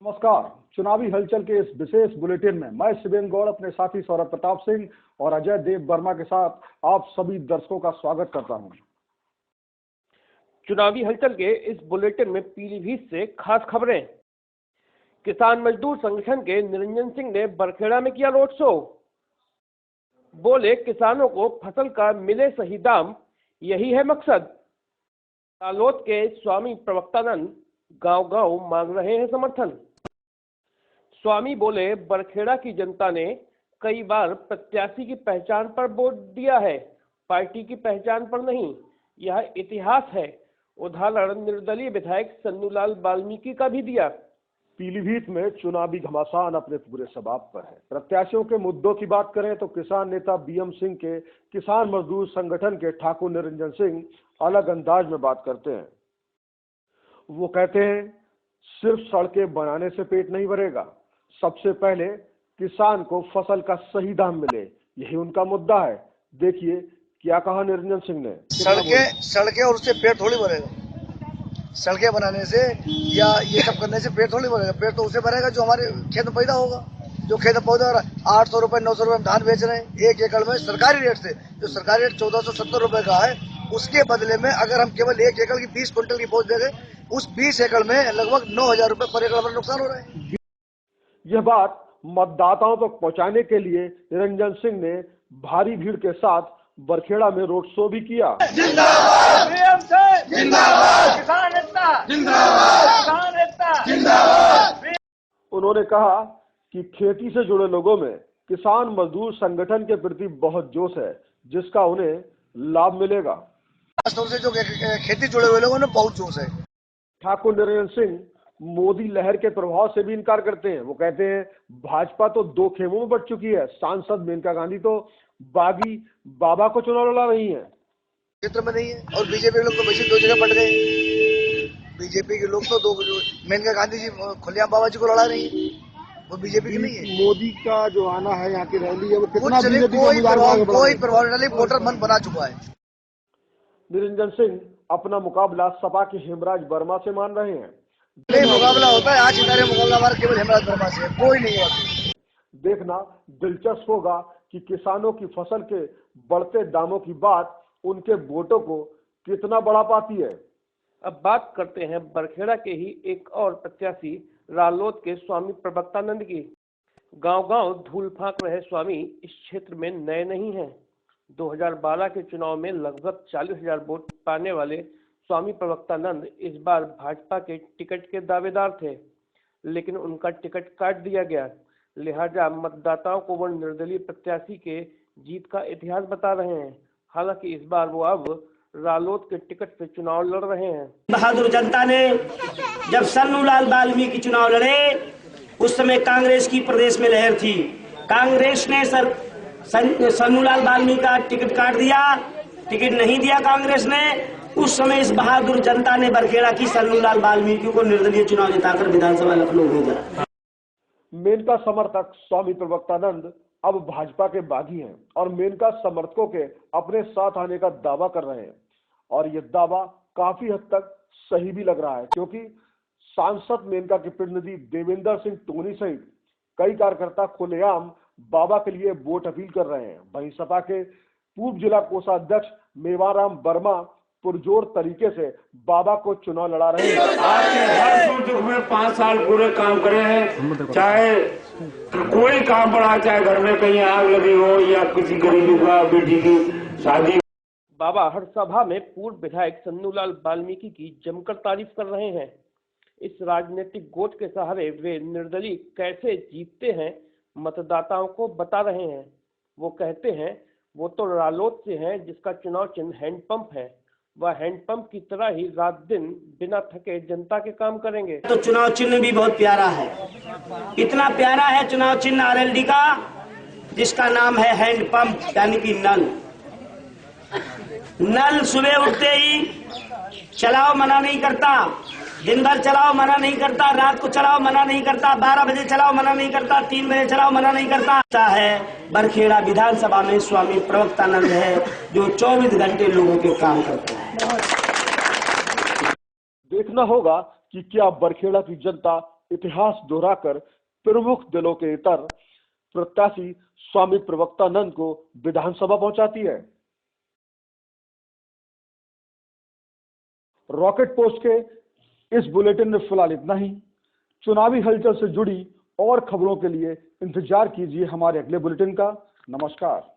नमस्कार। चुनावी हलचल के इस विशेष बुलेटिन में मैं शिवेंद्र गौड़ अपने साथी सौरभ प्रताप सिंह और अजय देव वर्मा के साथ आप सभी दर्शकों का स्वागत करता हूं। चुनावी हलचल के इस बुलेटिन में पीलीभीत से खास खबरें। किसान मजदूर संगठन के निरंजन सिंह ने बरखेड़ा में किया रोड शो। बोले, किसानों को फसल का मिले सही दाम, यही है मकसद। रालोद के स्वामी प्रवक्तानंद गांव-गांव मांग रहे हैं समर्थन। स्वामी बोले, बरखेड़ा की जनता ने कई बार प्रत्याशी की पहचान पर वोट दिया है, पार्टी की पहचान पर नहीं। यह इतिहास है। उदाहरण निर्दलीय विधायक सन्नूलाल वाल्मीकि का भी दिया। पीलीभीत में चुनावी घमासान अपने पूरे शबाब पर है। प्रत्याशियों के मुद्दों की बात करें तो किसान नेता बीएम सिंह के किसान मजदूर संगठन के ठाकुर निरंजन सिंह अलग अंदाज में बात करते हैं। वो कहते हैं, सिर्फ सड़कें बनाने से पेट नहीं भरेगा, सबसे पहले किसान को फसल का सही दाम मिले, यही उनका मुद्दा है। देखिए क्या कहा निरंजन सिंह ने। सड़कें और उससे पेट थोड़ी भरेगा। सड़कें बनाने से या ये सब करने से पेट थोड़ी भरेगा। पेट तो उसे भरेगा जो हमारे खेत में पैदा होगा। जो खेत में पैदा हो रहा है, 800 रुपए 900 रुपए में धान बेच रहे हैं 1 एकड़ में सरकारी रेट से। जो सरकारी रेट 1470 रुपए का है, उसके बदले में अगर हम केवल 1 एकड़ की 20 क्विंटल की पहुंच देंगे, उस 20 एकड़ में लगभग 9000 रुपए पर एकड़ हमारा नुकसान हो रहा है। यह बात मतदाताओं तक पहुंचाने के लिए निरंजन सिंह ने भारी भीड़ के साथ बरखेड़ा में रोड शो भी किया। जिंदाबाद जिंदाबाद किसान नेता जिंदाबाद किसान नेता जिंदाबाद। उन्होंने कहा कि खेती से जुड़े लोगों में किसान मजदूर संगठन के प्रति बहुत जोश है, जिसका उन्हें लाभ मिलेगा। से जो खेती जुड़े हुए लोगों में बहुत जोश है। ठाकुर निरंजन सिंह मोदी लहर के प्रभाव से भी इनकार करते हैं। वो कहते हैं, भाजपा तो 2 खेमों में बट चुकी है। सांसद मेनका गांधी तो बागी बाबा को चुनाव लड़ा रही है, क्षेत्र में नहीं है। और बीजेपी के लोग तो वैसे 2 जगह बट गए। बीजेपी के लोग तो 2, मेनका गांधी जी खुलेआम बाबा जी को लड़ा रही है, वो बीजेपी की नहीं है। मोदी का जो आना है, यहाँ की रैली है, वो कितना कोई प्रभाव नहीं, वोटर मन बना चुका है। निरंजन सिंह अपना मुकाबला सपा के हेमराज वर्मा से मान रहे हैं। नहीं, मुकाबला होता है आज हमारे मुकाबला हमारा केवल हेमराज वर्मा से, कोई नहीं है। देखना दिलचस्प होगा कि किसानों की फसल के बढ़ते दामों की बात उनके वोटों को कितना बढ़ा पाती है। अब बात करते हैं बरखेड़ा के ही एक और प्रत्याशी रालोद के स्वामी प्रवक्तानंद की। गांव-गांव धूल फांक रहे स्वामी इस क्षेत्र में नए नहीं हैं। 2012 के चुनाव में लगभग 40,000 वोट पाने वाले स्वामी प्रवक्तानंद इस बार भाजपा के टिकट के दावेदार थे, लेकिन उनका टिकट काट दिया गया। लिहाजा मतदाताओं को वो निर्दलीय प्रत्याशी के जीत का इतिहास बता रहे हैं। हालांकि इस बार वो अब रालोद के टिकट से चुनाव लड़ रहे हैं। बहादुर जनता ने जब सन्नूलाल वाल्मीकि चुनाव लड़े, उस समय कांग्रेस की प्रदेश में लहर थी। कांग्रेस ने सन्नूलाल वाल्मीकि का टिकट काट दिया, टिकट नहीं दिया कांग्रेस ने। उस समय इस बहादुर जनता ने बरखेड़ा की सन्नूलाल वाल्मीकि को निर्दलीय चुनाव जिताकर विधानसभा लखनऊ भेजा। मेनका समर्थक स्वामी प्रवक्तानंद अब भाजपा के बागी हैं और मेनका समर्थकों के अपने साथ आने का दावा कर रहे हैं, और ये दावा काफी हद तक सही भी लग रहा है, क्योंकि सांसद मेनका के प्रतिनिधि देवेंद्र सिंह टोनी सहित कई कार्यकर्ता खुलेआम बाबा के लिए वोट अपील कर रहे हैं। वहीं सपा के पूर्व जिला कोषाध्यक्ष मेवाराम वर्मा पुरजोर तरीके से बाबा को चुनाव लड़ा रहे हैं। आपके हर सुख दुख में 5 साल पूरे काम करे हैं, चाहे कोई काम पड़ा, चाहे घर में कहीं आग लगी हो या किसी गरीबी का बेटी की शादी। बाबा हर सभा में पूर्व विधायक सन्नूलाल वाल्मीकि की जमकर तारीफ कर रहे हैं। इस राजनीतिक गोट के सहारे वे निर्दलीय कैसे जीतते हैं, मतदाताओं को बता रहे हैं। वो कहते हैं, वो तो रालोद से हैं, जिसका चुनाव चिन्ह हैंडपंप है। वह हैंडपंप की तरह ही रात दिन बिना थके जनता के काम करेंगे। तो चुनाव चिन्ह भी बहुत प्यारा है। इतना प्यारा है चुनाव चिन्ह आरएलडी का, जिसका नाम है हैंडपंप, यानी कि नल। नल सुबह उठते ही चलाओ मना नहीं करता, दिन भर चलाओ मना नहीं करता, रात को चलाओ मना नहीं करता, 12 बजे चलाओ मना नहीं करता, 3 बजे चलाओ मना नहीं करता है। बरखेड़ा विधानसभा में स्वामी प्रवक्तानंद है, जो 24 घंटे लोगों के काम करता है। देखना होगा कि क्या बरखेड़ा की जनता इतिहास दोहराकर प्रमुख दलों के इतर प्रत्याशी स्वामी प्रवक्तानंद को विधानसभा पहुंचाती है। रॉकेट पोस्ट के इस बुलेटिन में फिलहाल इतना ही। चुनावी हलचल से जुड़ी और खबरों के लिए इंतजार कीजिए हमारे अगले बुलेटिन का। नमस्कार।